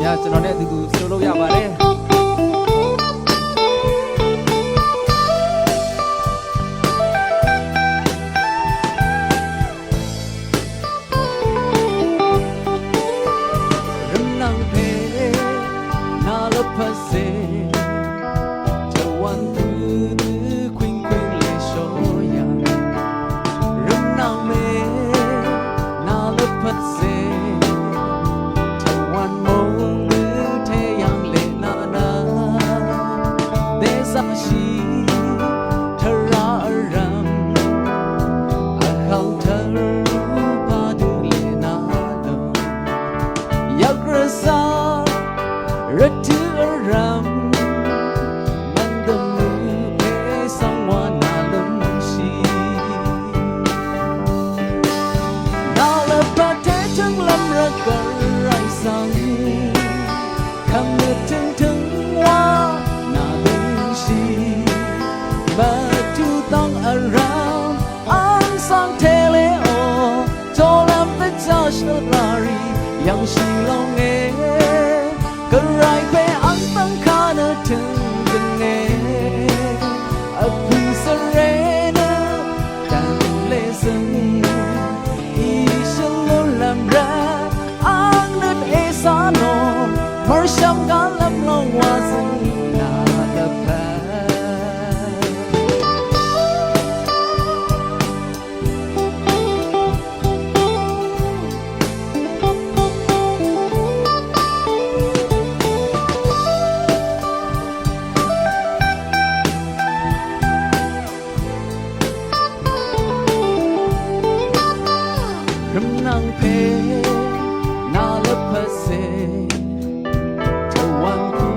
များကျွန်တော်နဲ့အတူတူဆိုလို့ရပါတယ်รถือรำมันดำมือเพสังวานาลมชีนาละประเทศทั้งลำระกไรสังคำนึกถึงว่านาลมชีมาทุต้องอารามอันสังเทเลโอโจลำเป็นเจ้าชลารียังชีลงเก็ไรไปอันตั้งค่าเนถึงกันเน่อภิเษเรนกันเลซึงอีฉันล้นลำระอังนึกเอสานอมารชมกันลำลงว่าซึงนาลาพรำนางเพนาลพเสเธอวันคู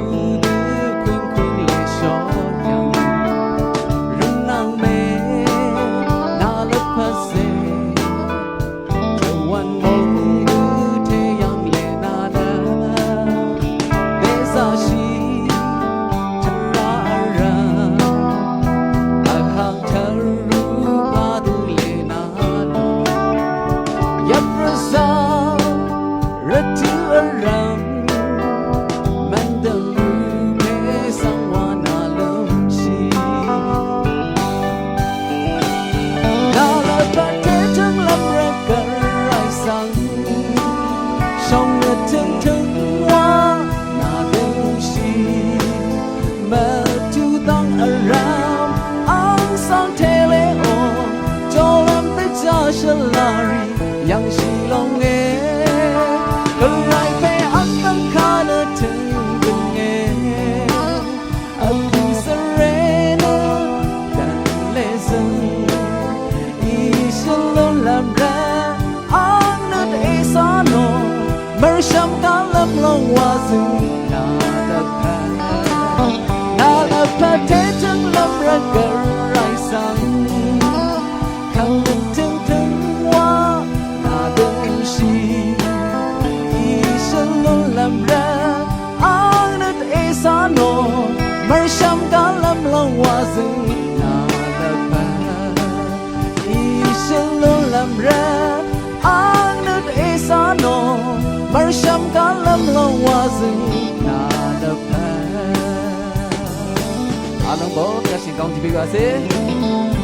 ลือควิงเลชอยังรำนางเมนาลพเสเธอวันมงลือเทยังเลนาดาเดซาชีเธอราราอาหากเธอรู้พาดูเลนายับประสาระถือรำมันดำมือเพสังวานาลมชีนาลาประเทศทั้งลำระกไรสังช่องนึกถึงว่านาลมชีมาทุต้องอารามอังสังเทเลโอโจลำเป็นเจ้าชลารียังชีลงก็ไรไปอันตั้งค่าเนถึงกันอภิเษเรนกันเลซึงอีฉันล้นลำระอันนึกเอสานอมารชมกันลำลงว่าซึงนาลาพนาลาพเทศทั้งลำระกไรสังคำนึกถึงว่านาลมชีอีฉันล้นลำระอังนึกเอสานอมารชมกันลำลงว่าซึงนาลาพอีฉันล้นลำระอังนึกเอสานอมารชมกันลำลงว่าซึงนาลาพအားလုံးပေါ်ကရှင်ကောင်းကြည့်ပေးပါစေ